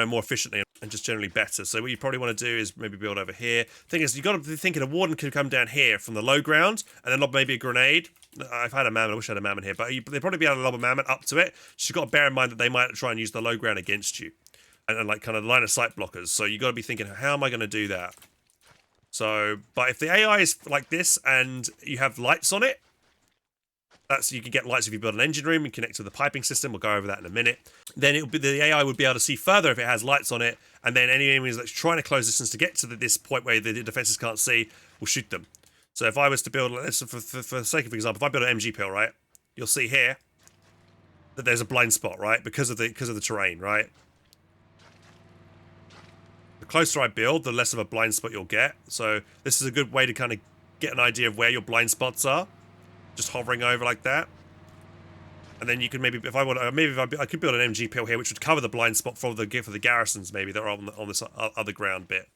more efficiently and just generally better. So what you probably want to do is maybe build over here. Thing is, you've got to be thinking a warden could come down here from the low ground and then lob maybe a grenade. I've had a mammoth, I wish I had a mammoth here, but they'd probably be able to lob a mammoth up to it. So you've got to bear in mind that they might try and use the low ground against you. And like kind of line of sight blockers. So you've got to be thinking, how am I going to do that? So, but if the AI is like this and you have lights on it, you can get lights if you build an engine room and connect to the piping system. We'll go over that in a minute. Then the AI would be able to see further if it has lights on it, and then any enemies that's trying to close distance to get to this point where the defenses can't see will shoot them. So if I was to build, for the sake of example, if I build an MG pill, right, you'll see here that there's a blind spot, right, because of the terrain, right. The closer I build, the less of a blind spot you'll get. So this is a good way to kind of get an idea of where your blind spots are. Just hovering over like that, and then you can maybe, if I want, I could build an MG pill here, which would cover the blind spot for the garrisons maybe that are on this other ground bit.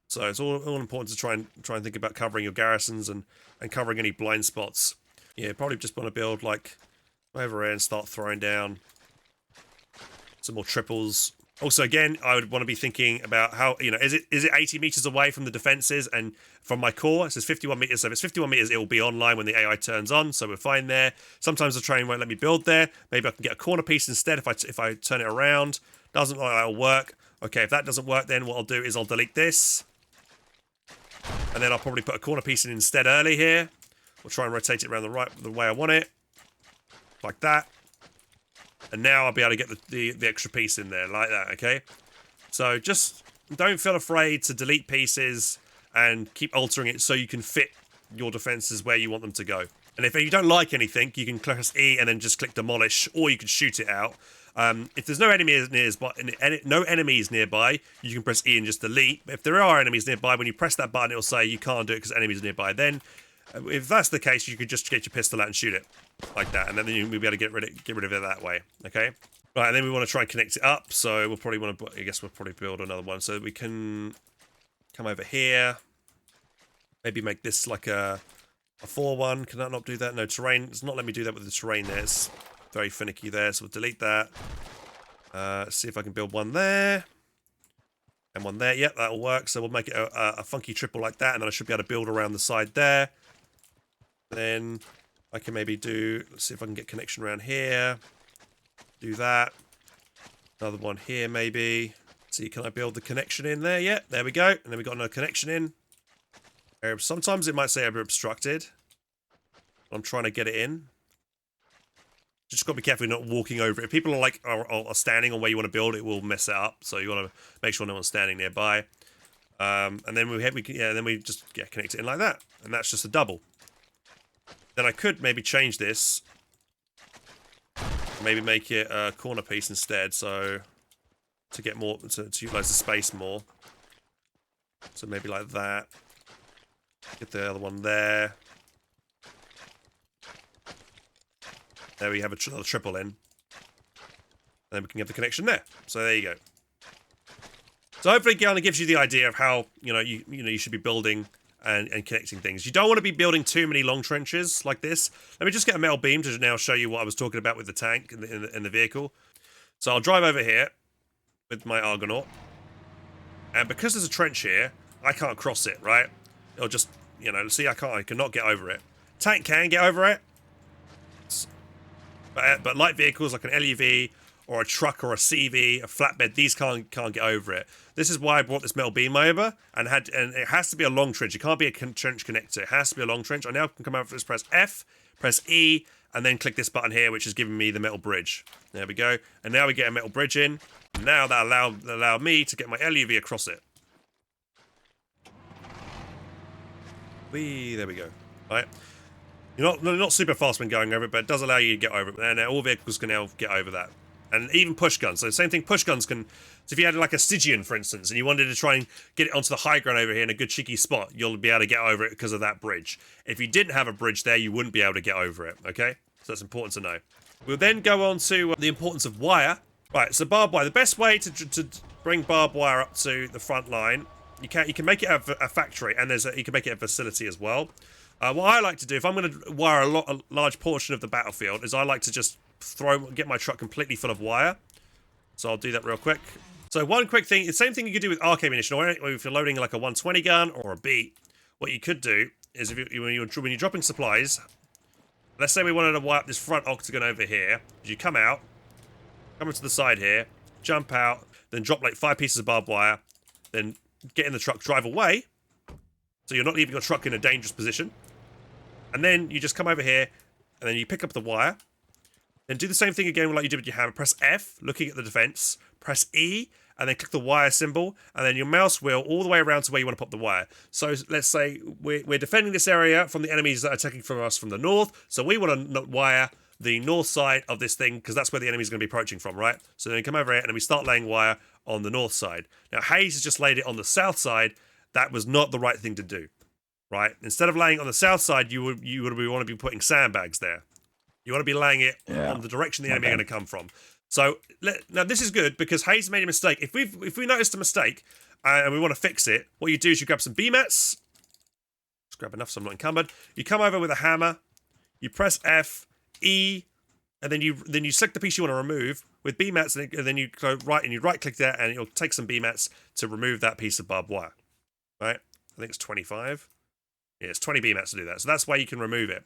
So it's all important to try and think about covering your garrisons and covering any blind spots. Yeah, probably just want to build like over here and start throwing down some more triples. Also, again, I would want to be thinking about how, you know, is it 80 meters away from the defenses and from my core? It says 51 meters. So if it's 51 meters, it will be online when the AI turns on. So we're fine there. Sometimes the train won't let me build there. Maybe I can get a corner piece instead if I turn it around. Doesn't look like that'll work. Okay, if that doesn't work, then what I'll do is I'll delete this. And then I'll probably put a corner piece in instead early here. We'll try and rotate it around the way I want it. Like that. And now I'll be able to get the extra piece in there, like that, okay? So just don't feel afraid to delete pieces and keep altering it so you can fit your defenses where you want them to go. And if you don't like anything, you can press E and then just click demolish, or you can shoot it out. If there's no enemies nearby, you can press E and just delete. But if there are enemies nearby, when you press that button, it'll say you can't do it because enemies are nearby. Then, if that's the case, you could just get your pistol out and shoot it like that, and then you'll be able to get rid of it that way. Okay, right. And then we want to try and connect it up. So we'll probably want to. I guess we'll probably build another one so we can come over here. Maybe make this like a 4-1. Can that not do that? No, terrain. It's not letting me do that with the terrain there. It's very finicky there. So we'll delete that. Let's see if I can build one there. And one there. Yep, that'll work. So we'll make it a funky triple like that. And then I should be able to build around the side there. Then I can maybe do... Let's see if I can get connection around here. Do that. Another one here maybe. See, can I build the connection in there? Yeah, there we go. And then we got another connection in. Sometimes it might say I'm obstructed. I'm trying to get it in. Just got to be careful you're not walking over it. If people are like are standing on where you want to build, it will mess it up. So you want to make sure no one's standing nearby. And then we just connect it in like that, and that's just a double. Then I could maybe change this. Maybe make it a corner piece instead, so to get more to utilize the space more. So maybe like that. Get the other one there. There we have another triple in. And then we can get the connection there. So there you go. So hopefully it kind of gives you the idea of how you should be building and connecting things. You don't want to be building too many long trenches like this. Let me just get a metal beam to now show you what I was talking about with the tank in the vehicle. So I'll drive over here with my Argonaut. And because there's a trench here, I can't cross it, right? It'll just, see, I cannot get over it. Tank can get over it. But light vehicles like an LUV or a truck or a CV, a flatbed, these can't get over it. This is why I brought this metal beam over, and it has to be a long trench. It can't be a trench connector. It has to be a long trench. I now can come over to this, press F, press E, and then click this button here, which is giving me the metal bridge. There we go. And now we get a metal bridge in. And now that allow me to get my LUV across it. There we go. Right. You're not super fast when going over it, but it does allow you to get over it. And all vehicles can now get over that. And even push guns. So the same thing, push guns can... So if you had like a Stygian, for instance, and you wanted to try and get it onto the high ground over here in a good cheeky spot, you'll be able to get over it because of that bridge. If you didn't have a bridge there, you wouldn't be able to get over it, okay? So that's important to know. We'll then go on to the importance of wire. Right, so barbed wire. The best way to bring barbed wire up to the front line, you can make it a factory, and you can make it a facility as well. What I like to do, if I'm going to wire a large portion of the battlefield, is I like to just get my truck completely full of wire. So I'll do that real quick. So one quick thing, the same thing you could do with arc ammunition, or if you're loading like a 120 gun or a beat, what you could do is when you're dropping supplies, let's say we wanted to wire up this front octagon over here, you come out, come into the side here, jump out, then drop like 5 pieces of barbed wire, then get in the truck, drive away, so you're not leaving your truck in a dangerous position. And then you just come over here, and then you pick up the wire. Then do the same thing again like you did with your hammer. Press F, looking at the defense. Press E, and then click the wire symbol. And then your mouse wheel all the way around to where you want to pop the wire. So let's say we're defending this area from the enemies that are attacking from us from the north. So we want to wire the north side of this thing, because that's where the enemy's going to be approaching from, right? So then we come over here, and then we start laying wire on the north side. Now, Hayes has just laid it on the south side. That was not the right thing to do. Right? Instead of laying on the south side, you want to be putting sandbags there. You want to be laying it on the direction the enemy are going to come from. So now this is good because Hayes made a mistake. If we noticed a mistake and we want to fix it, what you do is you grab some B mats. Just grab enough so I'm not encumbered. You come over with a hammer. You press F, E, and then you select the piece you want to remove with B mats, and then you go right and you right click that, and it'll take some B mats to remove that piece of barbed wire. Right? I think it's 25. Yeah, it's 20 B mats to do that. So that's why you can remove it.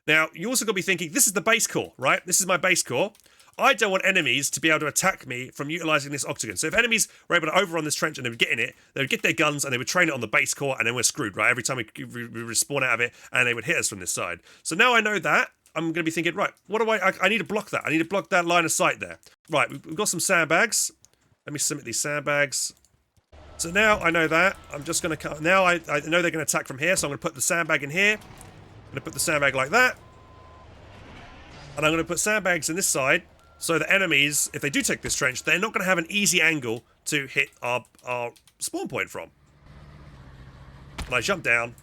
Now, you also got to be thinking, this is the base core, right? This is my base core. I don't want enemies to be able to attack me from utilizing this octagon. So if enemies were able to overrun this trench and they would get in it, they would get their guns and they would train it on the base core, and then we're screwed, right? Every time we respawn out of it, and they would hit us from this side. So now I know that, I'm going to be thinking, right, what do I need to block that. I need to block that line of sight there. Right, we've got some sandbags. Let me submit these sandbags. So now I know that. I'm just going to cut. Now I know they're going to attack from here, so I'm going to put the sandbag in here. I'm going to put the sandbag like that. And I'm going to put sandbags in this side, so the enemies, if they do take this trench, they're not going to have an easy angle to hit our spawn point from. And I jump down.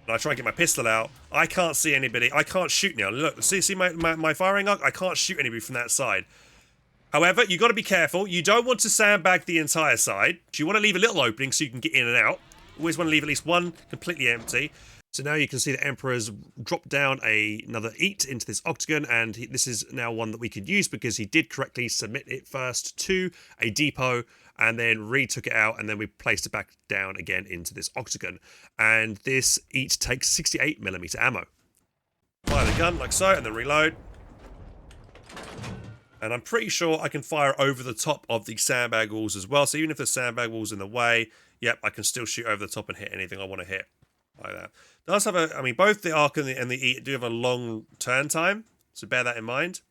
And I try and get my pistol out. I can't see anybody. I can't shoot now. Look, see my firing arc? I can't shoot anybody from that side. However, you've got to be careful. You don't want to sandbag the entire side. You want to leave a little opening so you can get in and out. Always want to leave at least one completely empty. So now you can see the Emperor's dropped down another eat into this octagon, and this is now one that we could use because he did correctly submit it first to a depot and then retook it out, and then we placed it back down again into this octagon. And this eat takes 68mm ammo. Fire the gun like so, and then reload. And I'm pretty sure I can fire over the top of the sandbag walls as well. So even if the sandbag wall's in the way, yep, I can still shoot over the top and hit anything I want to hit. Like that. It does have I mean, both the arc and the eat do have a long turn time, so bear that in mind.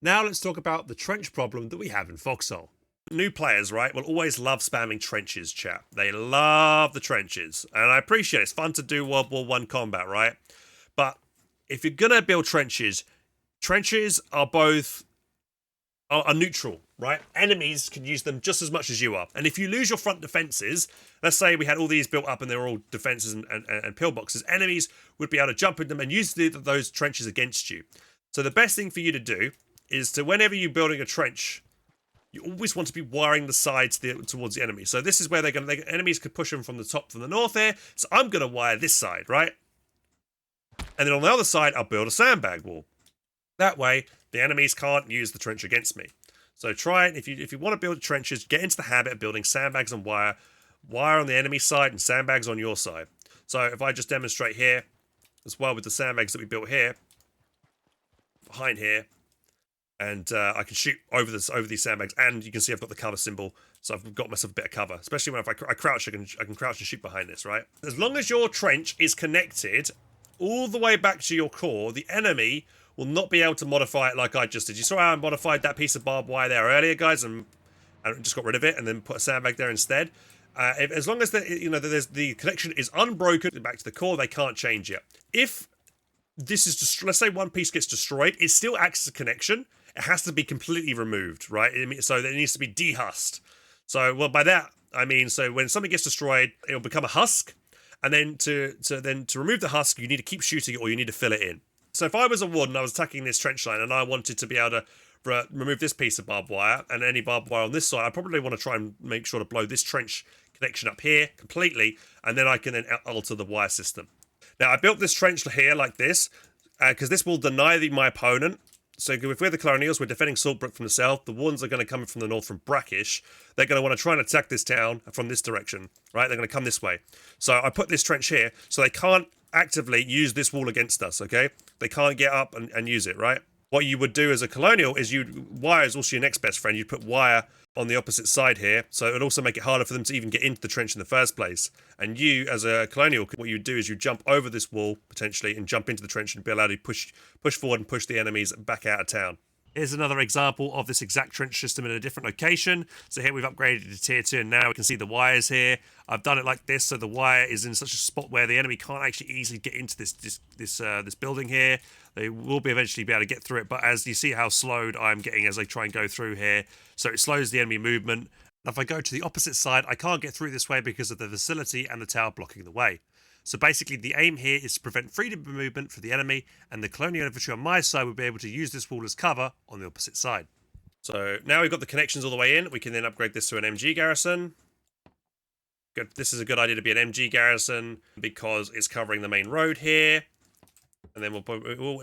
Now let's talk about the trench problem that we have in Foxhole. New players, right, will always love spamming trenches, chat. They love the trenches, and I appreciate it. It's fun to do World War I combat, right? But if you're gonna build trenches, trenches are both are neutral, right? Enemies can use them just as much as you are. And if you lose your front defenses, let's say we had all these built up and they're all defenses and pillboxes, enemies would be able to jump in them and use those trenches against you. So the best thing for you to do is to, whenever you're building a trench, you always want to be wiring the sides towards the enemy. So this is where enemies could push them from the top, from the north here. So I'm going to wire this side, right? And then on the other side, I'll build a sandbag wall. That way, the enemies can't use the trench against me. So try it. If you want to build trenches, get into the habit of building sandbags and wire on the enemy side and sandbags on your side. So if I just demonstrate here, as well with the sandbags that we built here, behind here, and I can shoot over these sandbags, and you can see I've got the cover symbol, so I've got myself a bit of cover. Especially when if I crouch, I can crouch and shoot behind this, right? As long as your trench is connected all the way back to your core, the enemy will not be able to modify it like I just did. You saw how I modified that piece of barbed wire there earlier, guys, and just got rid of it and then put a sandbag there instead. As long as the connection is unbroken back to the core, they can't change it. If this is just, let's say one piece gets destroyed, it still acts as a connection. It has to be completely removed, right? So it needs to be dehusked. So, well, by that I mean, so when something gets destroyed, it'll become a husk, and then to remove the husk, you need to keep shooting it or you need to fill it in. So if I was a warden, I was attacking this trench line, and I wanted to be able to remove this piece of barbed wire and any barbed wire on this side, I probably want to try and make sure to blow this trench connection up here completely, and then I can then alter the wire system. Now, I built this trench here like this, because this will deny my opponent. So if we're the Colonials, we're defending Saltbrook from the south. The Wardens are going to come from the north from Brackish. They're going to want to try and attack this town from this direction, right? They're going to come this way. So I put this trench here, so they can't actively use this wall against us, okay? They can't get up and use it, right? What you would do as a Colonial is wire is also your next best friend. You'd put wire on the opposite side here, so it would also make it harder for them to even get into the trench in the first place. And you, as a Colonial, what you would do is you jump over this wall, potentially, and jump into the trench and be allowed to push forward and push the enemies back out of town. Here's another example of this exact trench system in a different location. So here we've upgraded to tier 2, and now we can see the wires here. I've done it like this, so the wire is in such a spot where the enemy can't actually easily get into this building here. They will eventually be able to get through it, but as you see how slowed I'm getting as I try and go through here, so it slows the enemy movement. If I go to the opposite side, I can't get through this way because of the facility and the tower blocking the way. So basically the aim here is to prevent freedom of movement for the enemy, and the Colonial infantry on my side will be able to use this wall as cover on the opposite side. So now we've got the connections all the way in, we can then upgrade this to an MG garrison. Good. This is a good idea to be an MG garrison because it's covering the main road here. And then we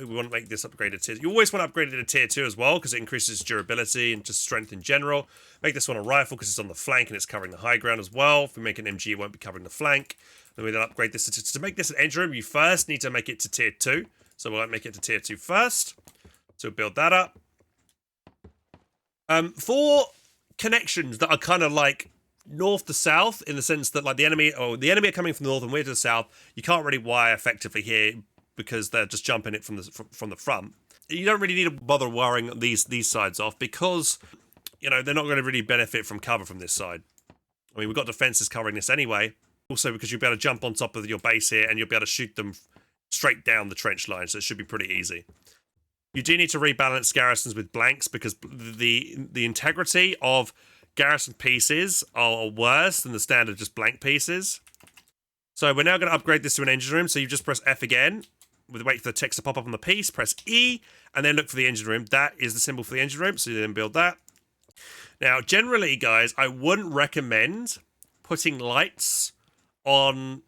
want to make this upgraded tier. You always want to upgrade it to tier 2 as well, because it increases durability and just strength in general. Make this one a rifle because it's on the flank and it's covering the high ground as well. If we make an MG, it won't be covering the flank. Then we then upgrade this to make this an engine room. You first need to make it to tier 2. So we'll make it to tier 2 first. So we'll build that up. For connections that are kind of like north to south, in the sense that like the enemy are coming from the north and we're to the south, you can't really wire effectively here, because they're just jumping it from the front. You don't really need to bother wiring these sides off, because they're not going to really benefit from cover from this side. I mean, we've got defenses covering this anyway. Also, because you'll be able to jump on top of your base here and you'll be able to shoot them straight down the trench line, so it should be pretty easy. You do need to rebalance garrisons with blanks, because the integrity of garrison pieces are worse than the standard just blank pieces. So we're now going to upgrade this to an engine room. So you just press F again. Wait for the text to pop up on the piece, press E, and then look for the engine room. That is the symbol for the engine room, so you then build that. Now, generally, guys, I wouldn't recommend putting lights on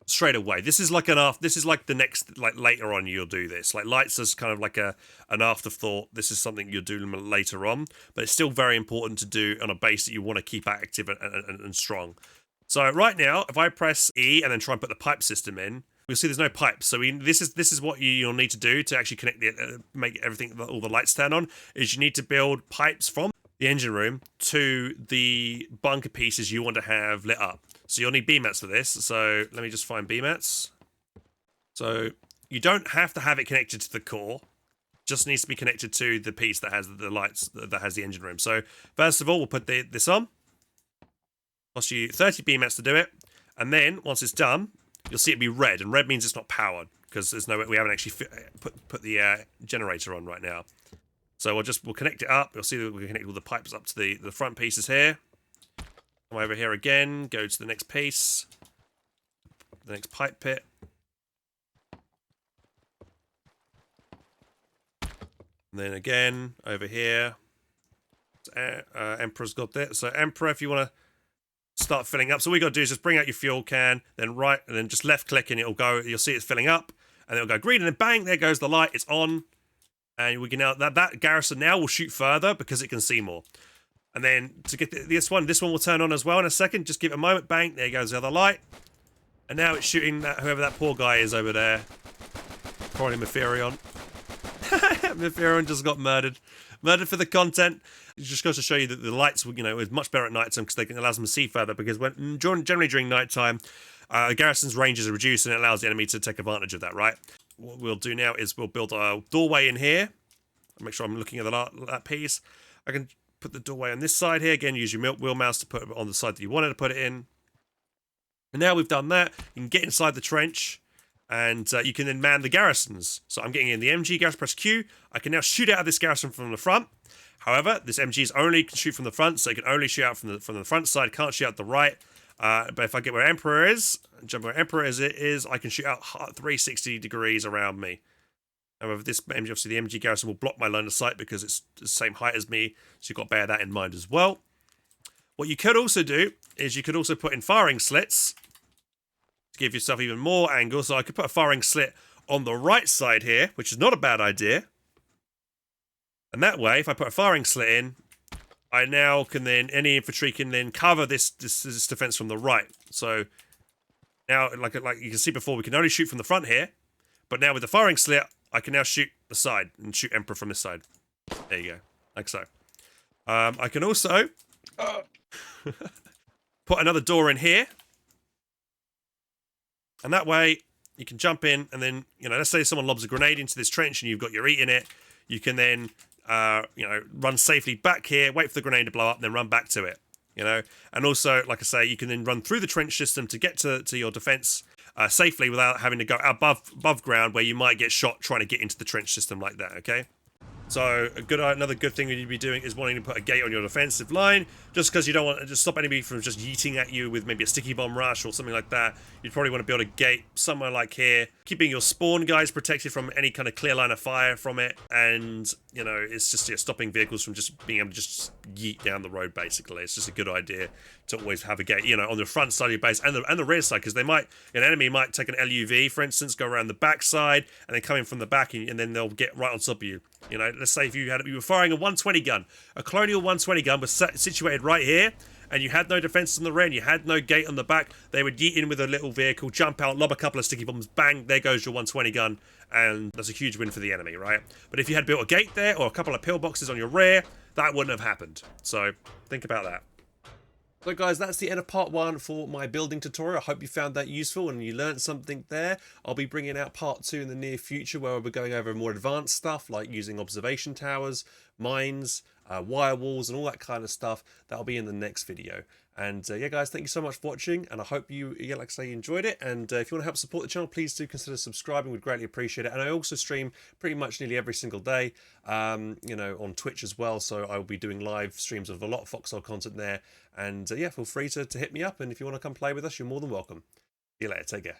straight away. This is like the next, like later on you'll do this. Like lights is kind of like an afterthought. This is something you'll do later on, but it's still very important to do on a base that you want to keep active and strong. So right now, if I press E and then try and put the pipe system in, you'll see there's no pipes. So this is what you'll need to do to actually connect make everything, all the lights turn on, is you need to build pipes from the engine room to the bunker pieces you want to have lit up. So you'll need B-mats for this. So let me just find B-mats. So you don't have to have it connected to the core. Just needs to be connected to the piece that has the lights, that has the engine room. So first of all, we'll put this on. Cost you 30 B-mats to do it. And then once it's done, you'll see it be red, and red means it's not powered, because we haven't actually put the generator on right now. So we'll connect it up. You'll see that we can connect all the pipes up to the front pieces here. Come over here again, go to the next piece, the next pipe pit. And then again, over here, Emperor's got that. So Emperor, if you want to start filling up. So what you got to do is just bring out your fuel can, then right, and then just left click and it'll go, you'll see it's filling up, and it'll go green, and then bang, there goes the light, it's on. And we can now, that garrison now will shoot further because it can see more. And then to get this one will turn on as well in a second. Just give it a moment, bang, there goes the other light. And now it's shooting whoever that poor guy is over there. Probably Meferion. Meferion just got murdered. Murdered for the content. It just goes to show you that the lights, is much better at night time, because they can allow them to see further. Because generally during night time, the garrison's range is reduced, and it allows the enemy to take advantage of that, right? What we'll do now is we'll build a doorway in here. I'll make sure I'm looking at that piece. I can put the doorway on this side here. Again, use your wheel mouse to put it on the side that you wanted to put it in. And now we've done that, you can get inside the trench, and you can then man the garrisons. So I'm getting in the MG garrison, press Q. I can now shoot out of this garrison from the front. However, this MG can shoot from the front, so it can only shoot out from the front side, can't shoot out the right. But if I get where Emperor is, jump where Emperor is, I can shoot out 360 degrees around me. However, this MG, obviously the MG garrison will block my line of sight because it's the same height as me, so you've got to bear that in mind as well. What you could also do is you could also put in firing slits to give yourself even more angle. So I could put a firing slit on the right side here, which is not a bad idea. And that way, if I put a firing slit in, I now can then, any infantry can then cover this defense from the right. So now, like you can see before, we can only shoot from the front here, but now with the firing slit, I can now shoot the side and shoot Emperor from this side. There you go, like so. I can also put another door in here, and that way you can jump in, and then let's say someone lobs a grenade into this trench and you've got your eat in it, you can then run safely back here, wait for the grenade to blow up, and then run back to it. And also, like I say, you can then run through the trench system to get to your defense safely without having to go above ground where you might get shot trying to get into the trench system like that, okay? So another good thing you'd be doing is wanting to put a gate on your defensive line, just because you don't want to just stop anybody from just yeeting at you with maybe a sticky bomb rush or something like that. You'd probably want to build a gate somewhere like here, keeping your spawn guys protected from any kind of clear line of fire from it, and you know, it's just stopping vehicles from just being able to just yeet down the road. Basically, it's just a good idea to always have a gate, you know, on the front side of your base and the rear side, because an enemy might take an LUV, for instance, go around the back side and then come in from the back, and then they'll get right on top of you. You know, let's say if you were firing a 120 gun, a Colonial 120 gun was situated right here, and you had no defense on the rear, and you had no gate on the back, they would yeet in with a little vehicle, jump out, lob a couple of sticky bombs, bang, there goes your 120 gun, and that's a huge win for the enemy, right? But if you had built a gate there, or a couple of pillboxes on your rear, that wouldn't have happened. So, think about that. So guys, that's the end of part 1 for my building tutorial. I hope you found that useful and you learned something there. I'll be bringing out part 2 in the near future, where we'll be going over more advanced stuff like using observation towers, mines, wire walls, and all that kind of stuff. That'll be in the next video. And yeah, guys, thank you so much for watching, and I hope you, like I say, enjoyed it. And if you want to help support the channel, please do consider subscribing. We'd greatly appreciate it. And I also stream pretty much nearly every single day, you know, on Twitch as well. So I will be doing live streams of a lot of Foxhole content there. And yeah, feel free to hit me up. And if you want to come play with us, you're more than welcome. See you later. Take care.